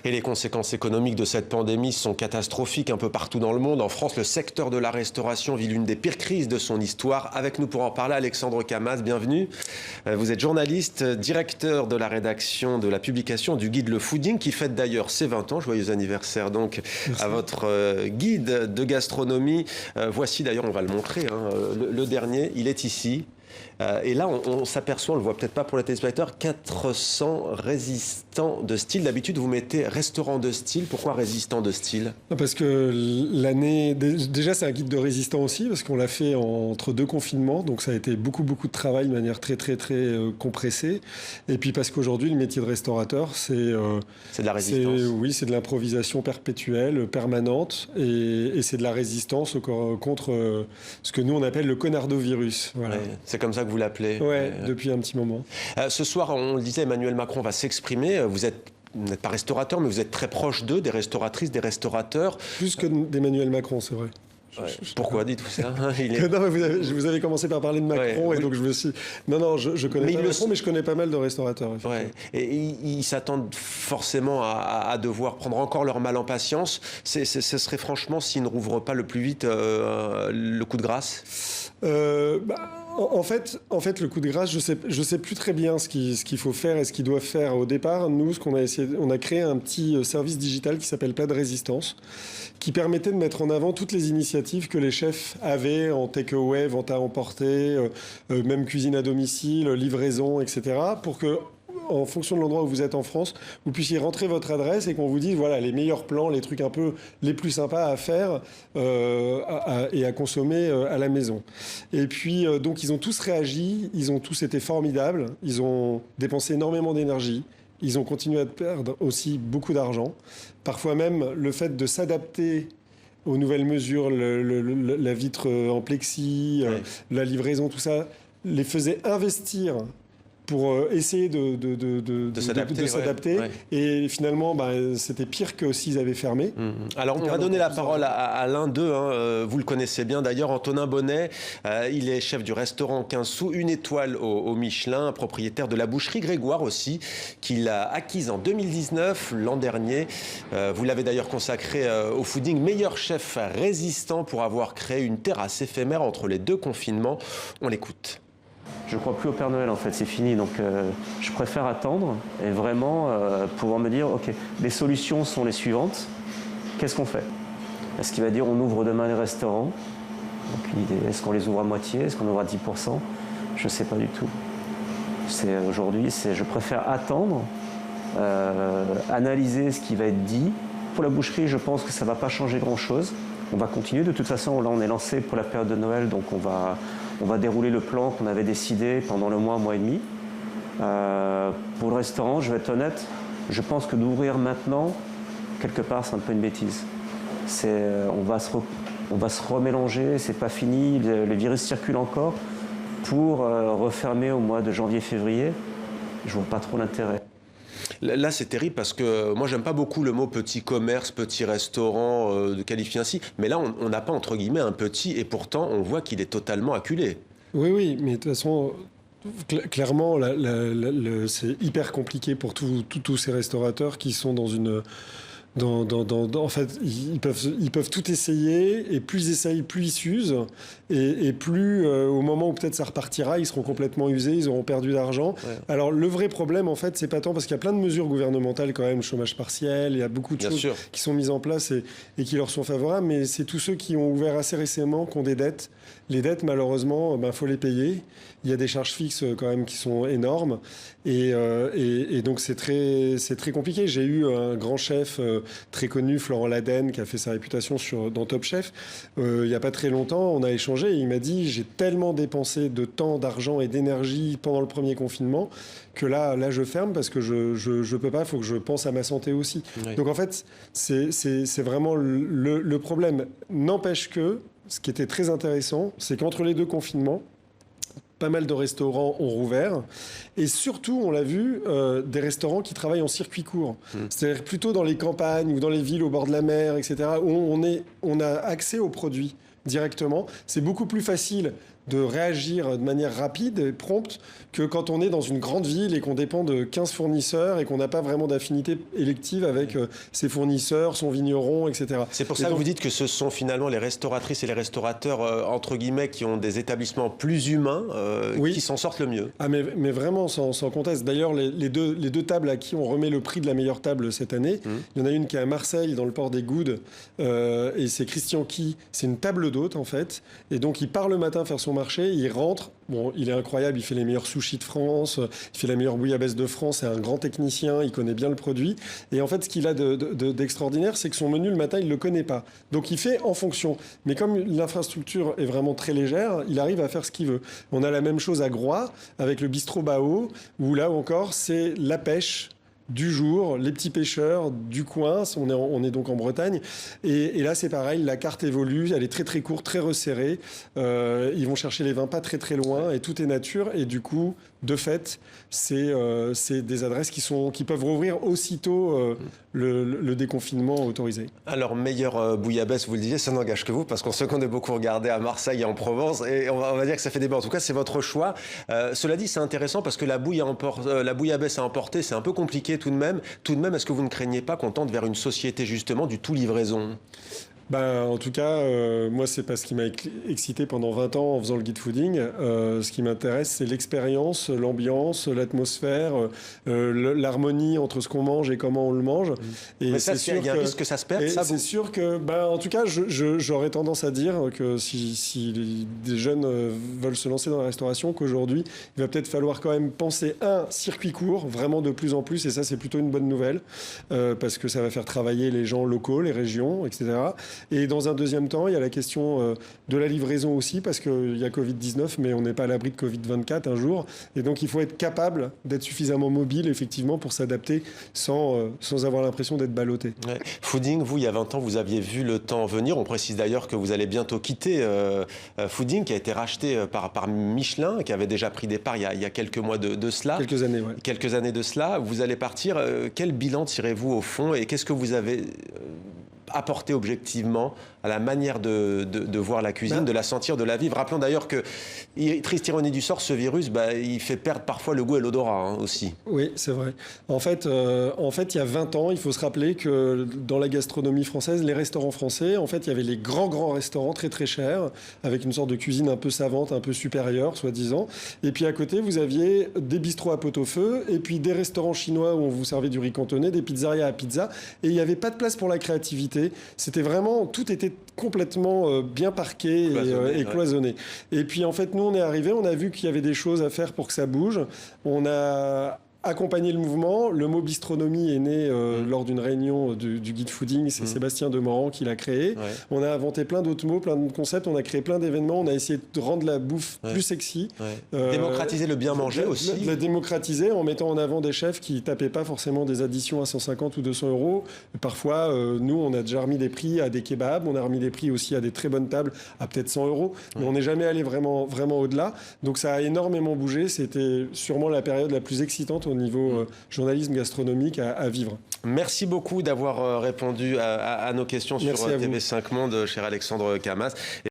Et les conséquences économiques de cette pandémie sont catastrophiques un peu partout dans le monde. En France, le secteur de la restauration vit l'une des pires crises de son histoire. Avec nous pour en parler, Alexandre Camas, bienvenue. Vous êtes journaliste, directeur de la rédaction de la publication du guide Le Fooding, qui fête d'ailleurs ses 20 ans. Joyeux anniversaire donc. Merci. À votre guide de gastronomie. Voici d'ailleurs, on va le montrer, le dernier, il est ici. Et là, on s'aperçoit, on ne le voit peut-être pas pour les téléspectateurs, 400 résistants de style. D'habitude, vous mettez restaurant de style. Pourquoi résistant de style? Parce que l'année... Déjà, c'est un guide de résistants aussi, parce qu'on l'a fait entre 2 confinements. Donc, ça a été beaucoup de travail de manière très compressée. Et puis, parce qu'aujourd'hui, le métier de restaurateur, c'est de la résistance. Oui, c'est de l'improvisation perpétuelle, permanente. Et c'est de la résistance contre ce que nous, on appelle le conardovirus. Voilà. Ouais, c'est comme ça que vous l'appelez. Oui, depuis un petit moment. Ce soir, on le disait, Emmanuel Macron va s'exprimer. Vous n'êtes pas restaurateur, mais vous êtes très proche d'eux, des restauratrices, des restaurateurs. Plus que d'Emmanuel Macron, c'est vrai. Ouais. Pourquoi dites-vous ça? Non, mais vous avez commencé par parler de Macron, et donc je me suis... Non, je connais pas Macron, mais je connais pas mal de restaurateurs. Ouais. Et ils s'attendent forcément à devoir prendre encore leur mal en patience. Ce serait franchement, s'ils ne rouvrent pas le plus vite, le coup de grâce? En fait, le coup de grâce, je sais plus très bien ce qu'il faut faire et ce qu'ils doivent faire. Au départ, nous, on a créé un petit service digital qui s'appelle Plat de Résistance, qui permettait de mettre en avant toutes les initiatives que les chefs avaient en take-away, vente à emporter, même cuisine à domicile, livraison, etc., pour que, en fonction de l'endroit où vous êtes en France, vous puissiez rentrer votre adresse et qu'on vous dise, voilà, les meilleurs plans, les trucs un peu les plus sympas à faire et à consommer à la maison. Et puis, donc, ils ont tous réagi, ils ont tous été formidables, ils ont dépensé énormément d'énergie, ils ont continué à perdre aussi beaucoup d'argent. Parfois même, le fait de s'adapter aux nouvelles mesures, la vitre en plexi, ouais, la livraison, tout ça, les faisait investir pour essayer de s'adapter. Ouais. Et finalement, c'était pire que s'ils avaient fermé. Alors, on va donner la parole à l'un d'eux. Vous le connaissez bien d'ailleurs, Antonin Bonnet. Il est chef du restaurant 15 sous, 1 étoile au Michelin, propriétaire de la boucherie Grégoire aussi, qu'il a acquise en 2019, l'an dernier. Vous l'avez d'ailleurs consacré au fooding, meilleur chef résistant pour avoir créé une terrasse éphémère entre les 2 confinements. On l'écoute. Je ne crois plus au Père Noël, en fait, c'est fini. Donc, je préfère attendre et vraiment pouvoir me dire, OK, les solutions sont les suivantes. Qu'est-ce qu'on fait? Est-ce qu'il va dire, on ouvre demain les restaurants? Est-ce qu'on les ouvre à moitié? Est-ce qu'on ouvre à 10%? Je ne sais pas du tout. Aujourd'hui, je préfère attendre, analyser ce qui va être dit. Pour la boucherie, je pense que ça ne va pas changer grand-chose. On va continuer. De toute façon, là, on est lancé pour la période de Noël, donc on va dérouler le plan qu'on avait décidé pendant le mois et demi. Pour le restaurant, je vais être honnête, je pense que d'ouvrir maintenant, quelque part, c'est un peu une bêtise. On va se remélanger, c'est pas fini, le virus circule encore. Pour refermer au mois de janvier-février, je vois pas trop l'intérêt. Là, c'est terrible parce que moi, j'aime pas beaucoup le mot petit commerce, petit restaurant, de qualifier ainsi. Mais là, on n'a pas, entre guillemets, un petit, et pourtant, on voit qu'il est totalement acculé. Oui, mais de toute façon, clairement, c'est hyper compliqué pour tous ces restaurateurs qui sont dans une... en fait, ils peuvent tout essayer, et plus ils essayent, plus ils s'usent, et plus au moment où peut-être ça repartira, ils seront complètement usés, ils auront perdu d'argent. Ouais. Alors le vrai problème, en fait, c'est pas tant parce qu'il y a plein de mesures gouvernementales quand même, chômage partiel, il y a beaucoup de choses qui sont mises en place et qui leur sont favorables, mais c'est tous ceux qui ont ouvert assez récemment, qui ont des dettes. Les dettes, malheureusement, faut les payer. Il y a des charges fixes quand même qui sont énormes, et donc c'est très compliqué. J'ai eu un grand chef très connu, Florent Laden, qui a fait sa réputation dans Top Chef. Il n'y a pas très longtemps, on a échangé et il m'a dit « J'ai tellement dépensé de temps, d'argent et d'énergie pendant le premier confinement que là je ferme parce que je peux pas, il faut que je pense à ma santé aussi. Oui. » Donc en fait, c'est vraiment le problème. N'empêche que, ce qui était très intéressant, c'est qu'entre les 2 confinements, pas mal de restaurants ont rouvert. Et surtout, on l'a vu, des restaurants qui travaillent en circuit court. C'est-à-dire plutôt dans les campagnes ou dans les villes au bord de la mer, etc., où on a accès aux produits directement. C'est beaucoup plus facile de réagir de manière rapide et prompte que quand on est dans une grande ville et qu'on dépend de 15 fournisseurs et qu'on n'a pas vraiment d'affinité élective avec ses fournisseurs, son vigneron, etc. C'est pour ça que vous dites que ce sont finalement les restauratrices et les restaurateurs, entre guillemets, qui ont des établissements plus humains, qui s'en sortent le mieux. Ah mais vraiment, sans conteste. D'ailleurs, les deux tables à qui on remet le prix de la meilleure table cette année, il y en a une qui est à Marseille, dans le port des Goudes, et c'est Christian Qui. C'est une table d'hôte, en fait. Et donc, il part le matin faire son marché, il rentre. Bon, il est incroyable, il fait les meilleurs sushis de France, il fait la meilleure bouillabaisse de France, c'est un grand technicien, il connaît bien le produit. Et en fait, ce qu'il a d'extraordinaire, c'est que son menu le matin, il ne le connaît pas. Donc il fait en fonction. Mais comme l'infrastructure est vraiment très légère, il arrive à faire ce qu'il veut. On a la même chose à Groix, avec le bistrot Bao, où là encore, c'est la pêche du jour, les petits pêcheurs du coin, on est donc en Bretagne, et là c'est pareil, la carte évolue, elle est très très courte, très resserrée, ils vont chercher les vins pas très très loin, et tout est nature, et du coup, de fait, c'est des adresses qui peuvent rouvrir aussitôt le déconfinement autorisé. Alors, meilleure bouillabaisse, vous le disiez, ça n'engage que vous, parce qu'on se connaît beaucoup regardé à Marseille et en Provence, et on va dire que ça fait débat. En tout cas, c'est votre choix. Cela dit, c'est intéressant parce que la bouillabaisse à emporter, c'est un peu compliqué tout de même. Tout de même, est-ce que vous ne craignez pas qu'on tente vers une société justement du tout livraison ? En tout cas, moi, c'est pas ce qui m'a excité pendant 20 ans en faisant le guide fooding. Ce qui m'intéresse, c'est l'expérience, l'ambiance, l'atmosphère, l'harmonie entre ce qu'on mange et comment on le mange. Et mais ça, il y a un risque que ça se perde, ça. C'est sûr que, en tout cas, j'aurais tendance à dire que si des jeunes veulent se lancer dans la restauration, qu'aujourd'hui, il va peut-être falloir quand même penser un circuit court, vraiment de plus en plus, et ça, c'est plutôt une bonne nouvelle, parce que ça va faire travailler les gens locaux, les régions, etc. Et dans un deuxième temps, il y a la question de la livraison aussi, parce qu'il y a Covid-19, mais on n'est pas à l'abri de Covid-24 un jour. Et donc, il faut être capable d'être suffisamment mobile, effectivement, pour s'adapter sans avoir l'impression d'être ballotté. Ouais. Fooding, vous, il y a 20 ans, vous aviez vu le temps venir. On précise d'ailleurs que vous allez bientôt quitter Fooding, qui a été racheté par Michelin, qui avait déjà pris des parts il y a quelques mois de cela. Quelques années, oui. Quelques années de cela. Vous allez partir. Quel bilan tirez-vous au fond et qu'est-ce que vous avez apporter objectivement à la manière de voir la cuisine, de la sentir, de la vivre. Rappelons d'ailleurs que, triste ironie du sort, ce virus, il fait perdre parfois le goût et l'odorat aussi. Oui, c'est vrai. En fait, il y a 20 ans, il faut se rappeler que dans la gastronomie française, les restaurants français, en fait, il y avait les grands restaurants très très chers, avec une sorte de cuisine un peu savante, un peu supérieure, soi-disant. Et puis à côté, vous aviez des bistrots à pot-au-feu, et puis des restaurants chinois où on vous servait du riz cantonais, des pizzerias à pizza, et il n'y avait pas de place pour la créativité. C'était vraiment, tout était complètement bien parqué et cloisonné. Et puis en fait, nous, on est arrivés, on a vu qu'il y avait des choses à faire pour que ça bouge. On a accompagner le mouvement. Le mot bistronomie est né lors d'une réunion du guide fooding. C'est Sébastien Demorand qui l'a créé. Ouais. On a inventé plein d'autres mots, plein de concepts. On a créé plein d'événements. On a essayé de rendre la bouffe plus sexy. Ouais. Démocratiser le bien manger aussi. La démocratiser en mettant en avant des chefs qui tapaient pas forcément des additions à 150 ou 200 euros. Parfois, nous, on a déjà remis des prix à des kebabs. On a remis des prix aussi à des très bonnes tables à peut-être 100 euros. Mais on n'est jamais allé vraiment au-delà. Donc ça a énormément bougé. C'était sûrement la période la plus excitante au niveau journalisme gastronomique à vivre. Merci beaucoup d'avoir répondu à nos questions sur TV5 Monde, cher Alexandre Camas.